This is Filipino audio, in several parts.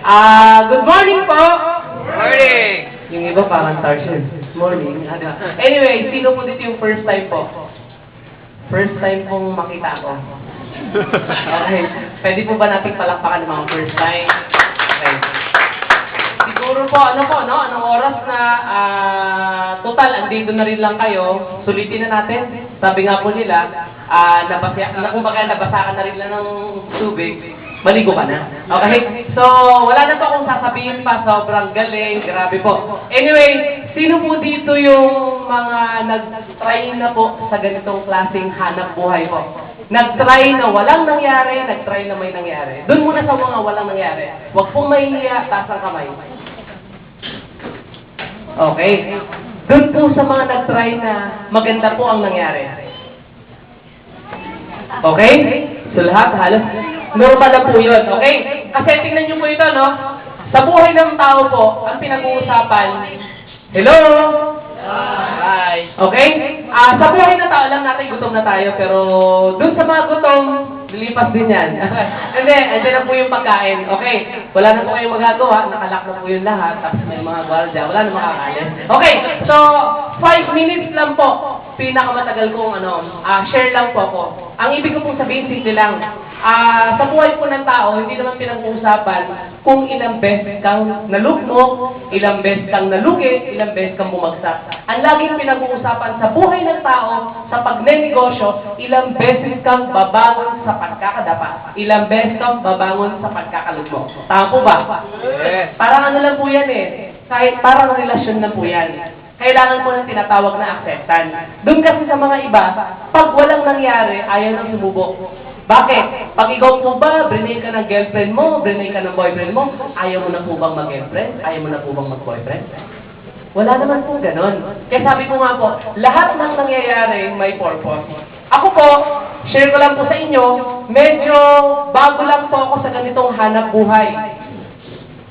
Good morning po! Morning! Yung iba parang Tarzan. Morning. Anyway, sino po dito yung first time po? First time pong makita ko. Okay. Pwede po ba natin palakpakan ng mga first time? Okay. Siguro po, anong oras na, total, andito na rin lang kayo. Sulitin na natin. Sabi nga po nila, kumbaga nabasakan na rin lang ng tubig. Maligo ka na. Okay? So, wala na po akong sasabihin pa. Sobrang galing. Grabe po. Anyway, sino po dito yung mga nag-try na po sa ganitong klaseng hanap buhay po? Nag-try na walang nangyari, nag-try na may nangyari. Doon muna sa mga walang nangyari. Huwag pong mahihiya, taas ang kamay. Okay? Doon po sa mga nag-try na maganda po ang nangyari. Okay? So lahat, halos normal na po yun, okay? Kasi tingnan nyo po ito, no? Sa buhay ng tao po, ang pinag-uusapan, hello? Hi. Okay? Sa buhay ng tao, alam natin gutom na tayo, pero dun sa mga gutom, lilipas din yan. Hindi, andyan na po yung pagkain. Okay? Wala na po kayong magagawa, nakalak na po yung lahat, tapos may mga gwardiya, wala na makakain. Okay, so 5 minutes lang po, pinakamatagal kong share lang po ako. Ang ibig ko pong sabihin, simple lang. Sa buhay po ng tao, hindi naman pinag-uusapan kung ilang beses kang nalugmok, ilang beses kang nalugi, ilang beses kang bumagsak. Ang laging pinag-uusapan sa buhay ng tao, sa pagnenegosyo, ilang beses kang babangon sa pagkakadapa, ilang beses kang babangon sa pagkakalugmok. Tama po ba? Yes. Parang ano lang po yan eh. Kahit parang relasyon na po yan. Kailangan po ng tinatawag na acceptance. Doon kasi sa mga iba, pag walang nangyari, ayaw nang sumubok. Bakit? Pag ikaw po ba, brinay ka ng girlfriend mo, brinay ka ng boyfriend mo, ayaw mo na po bang mag-girlfriend? Ayaw mo na po bang mag-boyfriend? Wala naman po ganon. Kaya sabi ko nga po, lahat ng nangyayari may purpose. Ako po, share ko lang po sa inyo, medyo bago lang po ako sa ganitong hanap buhay.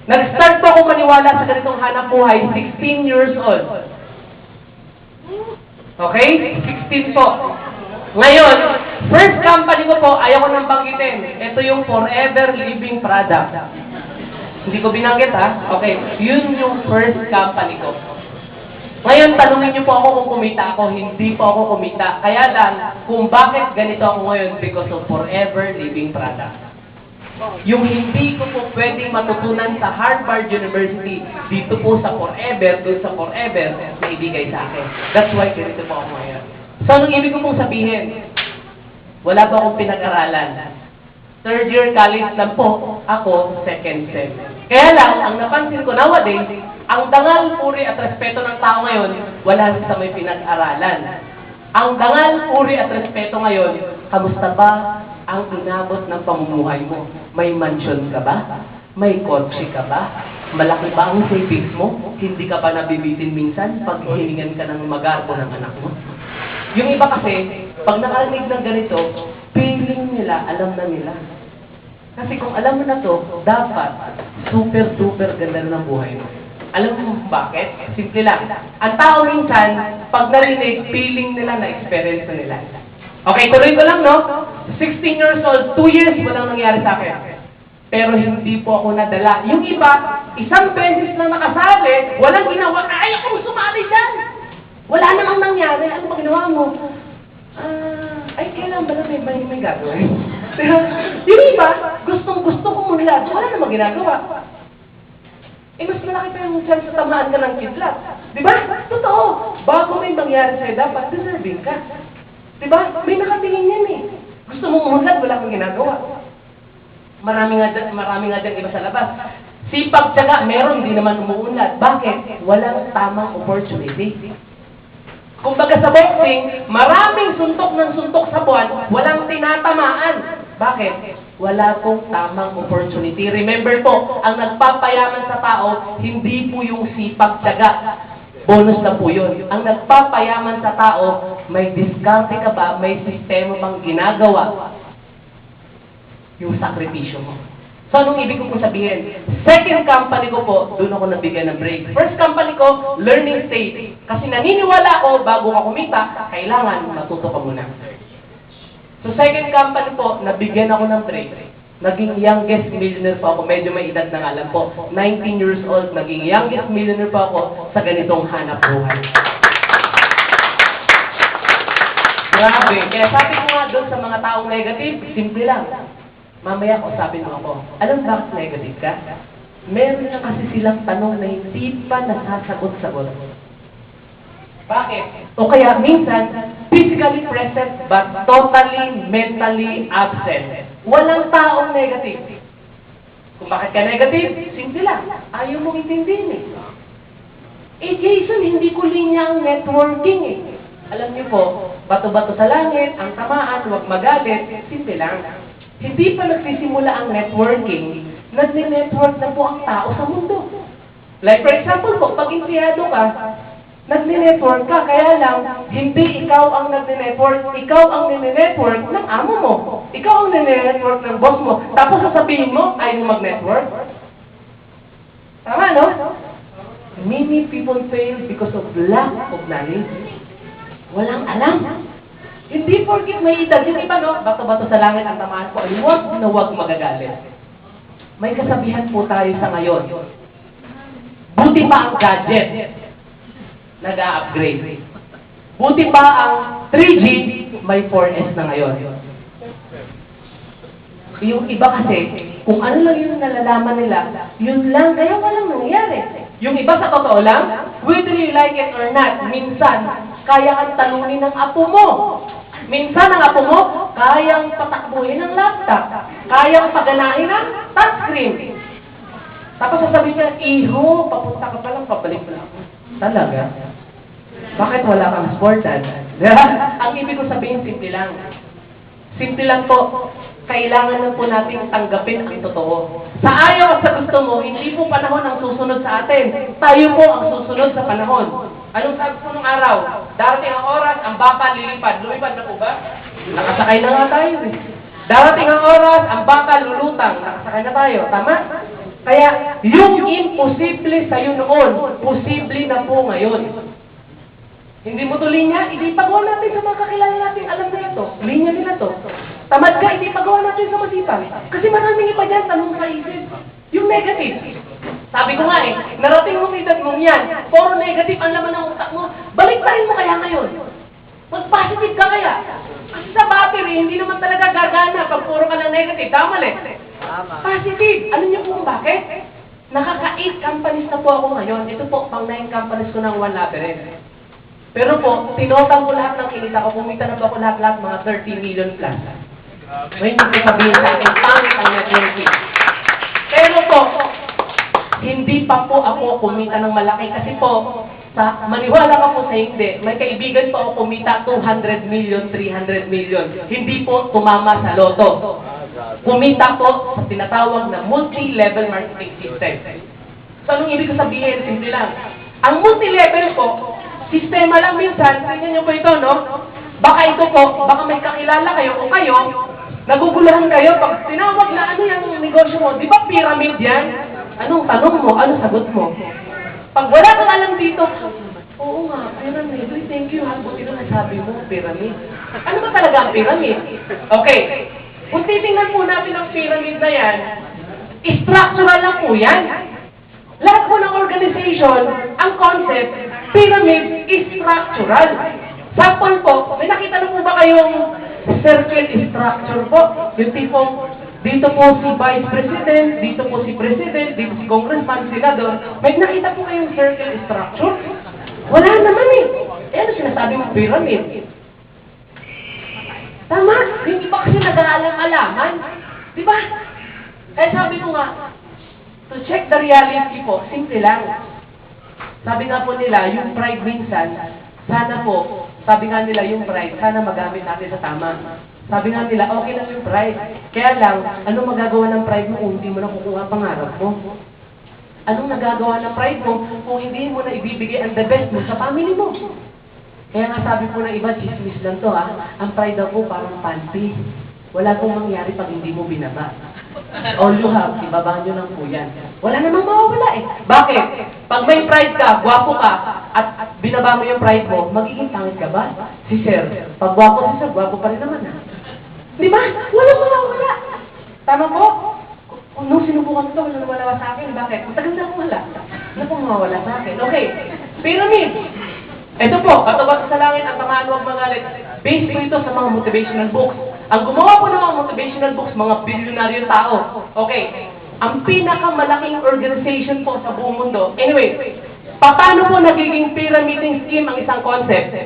Nag-start po ako maniwala sa ganitong hanap buhay, 16 years old. Okay? 16 po. Ngayon, first company ko po, ayaw ko nang banggitin. Ito yung Forever Living Product. Hindi ko binanggit ha? Okay, yun yung first company ko. Ngayon, tanungin niyo po ako kung kumita ako. Hindi po ako kumita. Kaya lang, kung bakit ganito ako ngayon, because of Forever Living Product. Yung hindi ko po pwedeng matutunan sa Harvard University, dito po sa Forever, doon sa Forever, na ibigay sa akin. That's why ganito po ako ngayon. So, anong ibig ko pong sabihin? Wala ba akong pinag-aralan? Third year college lang po, ako second sem. Kaya lang, ang napansin ko nowadays, ang dangal, puri at respeto ng tao ngayon, wala sa may pinag-aralan. Ang dangal, puri at respeto ngayon, kamusta ba ang inabot ng pamumuhay mo? May mansion ka ba? May kotse ka ba? Malaki ba ang savings mo? Hindi ka ba nabibitin minsan pag hiningan ka ng magarbo ng anak mo? Yung iba kasi, pag nakarinig ng ganito, feeling nila, alam na nila. Kasi kung alam mo na to, dapat super-duper ganda na ng buhay mo. Alam mo bakit? Simple lang. Ang tao minsan, pag narinig, feeling nila na experience na nila. Okay, tuloy ko lang, no? 16 years old, 2 years walang nangyari sa akin. Pero hindi po ako nadala. Yung iba, isang beses lang nakasali, walang ginawa, ayaw kong sumali dyan! Wala namang nangyari. Ano ba ginawa mo? Ay, kailan ba na may gagawin? Pero, yung iba, gustong-gusto ko mula. Wala namang ginagawa. Eh, mas malaki pa yung chance na tamaan ka ng kidlat. Di ba? Totoo. Bago may mangyari sa'yo, dapat deserving ka. Di ba? May nakatingin yan eh. Gusto mong umunlad, wala kang ginagawa. Marami nga dyan iba sa labas. Sipag tiyaga, meron, di naman umuunlad. Bakit? Walang tamang opportunity. Kumbaga sa boxing, maraming suntok ng suntok sa buwan, walang tinatamaan. Bakit? Wala pong tamang opportunity. Remember po, ang nagpapayaman sa tao, hindi po yung sipag tiyaga. Bonus na po yun. Ang nagpapayaman sa tao, may diskarte ka ba, may sistema bang ginagawa? Yung sakripisyo mo. So, anong ibig ko sabihin? Second company ko po, doon ako nabigyan ng break. First company ko, learning stage. Kasi naniniwala ako, bago ka kumita, kailangan matuto ka muna. So, second company po, nabigyan ako ng break. Naging youngest millionaire po ako. Medyo may edad na nga lang po. 19 years old, naging youngest millionaire po ako sa ganitong hanap buhay. Grabe. Kaya sabi ko nga doon sa mga taong negative, simple lang. Mamaya ko sabi mo ako, alam bakit negative ka? Meron na kasi silang tanong na hindi pa nasasagot-sagot. Bakit? O kaya minsan, physically present but totally mentally absent. Walang taong negative. Kung bakit ka negative, simple lang. Ayaw mong intindihin eh. Eh Jason, hindi ko linya ang networking eh. Alam niyo po, bato-bato sa langit, ang tamaan, huwag magalit, simple lang. Hindi pa nagsisimula ang networking, nagne-network na po ang tao sa mundo. Like for example po, pag empleyado ka, nagne-network ka, kaya lang, hindi ikaw ang nagne-network, ikaw ang nine-network ng amo mo. Ikaw ang nine-network ng boss mo. Tapos sasabihin mo, ayaw mo mag-network. Tama, no? Many people fail because of lack of knowledge. Walang alam. Hindi porkit may edad. Yung iba, no? Bato-bato sa langit ang tamaan ko, ay huwag na huwag magagalit. May kasabihan po tayo sa ngayon. Buti pa ang gadget. Nag-a-upgrade. Buti pa ang 3G, may 4S na ngayon. Yung iba kasi, kung ano lang yung nalalaman nila, yun lang, kaya walang nangyayari. Yung iba sa totoo lang, whether you like it or not, minsan, kaya kang talunin ng apo mo. Minsan ang apo mo, kayang patakbuhin ng laptop. Kayang paganahin ng touchscreen. Tapos sasabihin niya, iho, papunta ka pa lang, pabalik mo lang. Talaga? Bakit wala kang sportan? Ang ibig ko sabihin, simple lang. Simple lang po. Kailangan lang po natin tanggapin ang totoo. Sa ayaw at sa gusto mo, hindi po panahon ang susunod sa atin. Tayo po ang susunod sa panahon. Anong sabi ko nung araw? Darating ang oras, ang baka lilipad. Lumipad na po ba? Nakasakay na nga tayo eh. Darating ang oras, ang baka lulutang. Nakasakay na tayo. Tama? Kaya, yung imposible sa'yo noon, posible na po ngayon. Hindi mo to linya, hindi pagawa natin sa mga kakilala natin, alam na ito. Linya nila to. Tamad ka, hindi pagawa natin sa masipag. Kasi maraming iba dyan, tanong sa isip. Yung negative. Sabi ko nga eh, narating mo edad mong yan, puro negative ang laman ng utak mo, baliktarin mo kaya ngayon. Mag-positive ka kaya. Kasi sa battery, hindi naman talaga gagana pag puro ka ng negative. Tama le. Positive. Ano niyo kung bakit? Nakaka-8 companies na po ako ngayon. Ito po, pang 9 companies ko ng One Labyrinth. Pero po, tinotang ko lahat ng kinita ko. Kumita na po ako lahat-lahat mga 30 million plus. May nagsasabihin sa akin, pangit ang networking. Pero po, hindi pa po ako kumita ng malaki. Kasi po, maniwala ka po sa hindi, may kaibigan po ako kumita 200 million, 300 million. Hindi po tumama sa loto. Kumita po sa tinatawag na multi-level marketing system. So, anong ibig ko sabihin? Simple lang. Ang multi-level po, sistema lang minsan, tingnan niyo po ito, no? Baka ito po, baka may kakilala kayo o kayo, naguguluhan kayo pag tinawag na ano yung negosyo mo. Di ba pyramid yan? Anong tanong mo? Anong sagot mo? Pag wala kang alam dito, oo nga, pyramid. Uy, thank you ha. Buti na nasabi mo, pyramid. Ano ba talaga ang pyramid? Okay. Kung titingnan po natin ang pyramid na yan, structural lang po yan. Lahat po ng organization, ang concept, pyramid is structural. Sample po, may nakita na po ba kayong circle structure po? Yung tipong, dito po si Vice President, dito po si President, dito si Congressman, Senador. May nakita po kayong circle structure? Wala naman eh. Eh ano sinasabi mo pyramid? Tama, hindi pa kasi nag-aalam-alaman. Diba? Kaya sabi ko nga, to check the reality po, simple lang. Sabi nga po nila, yung pride minsan, sana po, sabi nga nila yung pride, sana magamit natin sa tama. Sabi nga nila, okay lang yung pride. Kaya lang, anong magagawa ng pride mo kung hindi mo nakukuha ang pangarap mo? Anong nagagawa ng pride mo kung hindi mo na ibibigay ang the best mo sa family mo? Kaya nga sabi po ng iba, chismis lang to ha, ang pride daw po parang panty. Wala pong mangyari pag hindi mo binaba. All you have, ibaba nyo lang po yan. Wala namang mawawala eh. Bakit? Pag may pride ka, gwapo ka, at binaba mo yung pride mo, magiging pangit ka ba? Si Sir, pag gwapo si Sir, gwapo pa rin naman ha. Di ba? Walang mawawala. Tama po? Nung sinubukan ko, wala nawala sa akin. Bakit? Matagal na akong wala. Ano pong mawala sa akin? Okay. Pyramid. Ito po, katapat sa langit at tamaan huwag magalit. Based po ito sa mga motivational books. Ang gumawa po ng mga motivational books, mga bilyonaryo tao. Okay. Ang pinakamalaking organization po sa buong mundo. Anyway, paano po nagiging pyramiding scheme ang isang concept?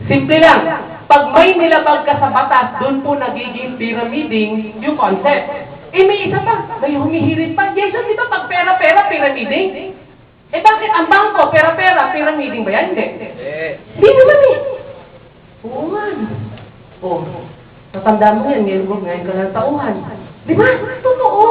Simple lang. Pag may nilabag ka sa batas, doon po nagiging pyramiding yung concept. Eh may isa pa, may humihirit pa. Yes, di ba pag pera-pera, pyramiding? Eh bakit ang bangko, pera-pera, pyramiding ba yan? Hindi. Hindi naman eh. Oo nga. Oh, natanda mo yan, ngayon ka ng tauhan. Di ba? Totoo.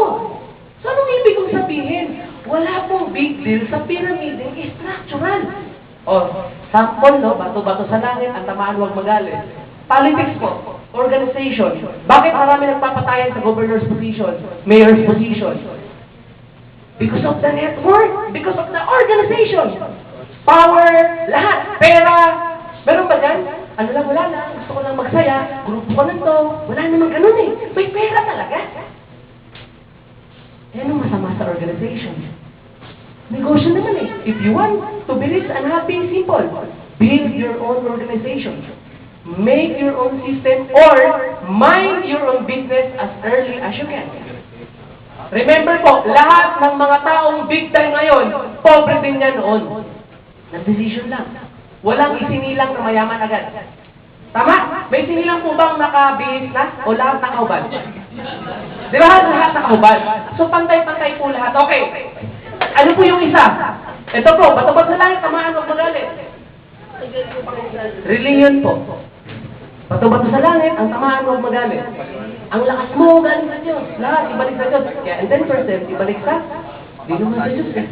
So anong ibig kong sabihin? Wala pong big deal sa pyramiding structural. Oh, sample, no? Bato-bato sa langit, ang tamaan huwag magalit. Politics po, organization. Bakit marami nagpapatayan sa governor's position, mayor's position? Because of the network, because of the organization. Power, lahat, pera. Meron ba dyan? Ano lang, wala lang. Gusto ko lang magsaya. Grupo ko lang to. Wala namang ganun eh. May pera talaga. Eh, anong masama sa organization? Negosyo naman eh. If you want to be rich and happy, simple. Build your own organization. Make your own system or mind your own business as early as you can. Remember po, lahat ng mga taong big time ngayon, pobre din yan noon. Nag-decision lang. Walang isinilang na mayaman agad. Tama? May sinilang po bang nakabihis na? O lahat nakahubad? Di ba? Lahat nakahubad. So pantay-pantay po lahat. Okay. Ano po yung isa? Ito po, bato-bato sa langit, tamaan huwag magalit. Religion po. Bato-bato sa langit, ang tamaan huwag magalit. Ang lakas mo, galing sa Diyos. Lahat, ibalik sa Diyos. Kaya, and 10%, ibalik sa? Di naman sa Diyos eh.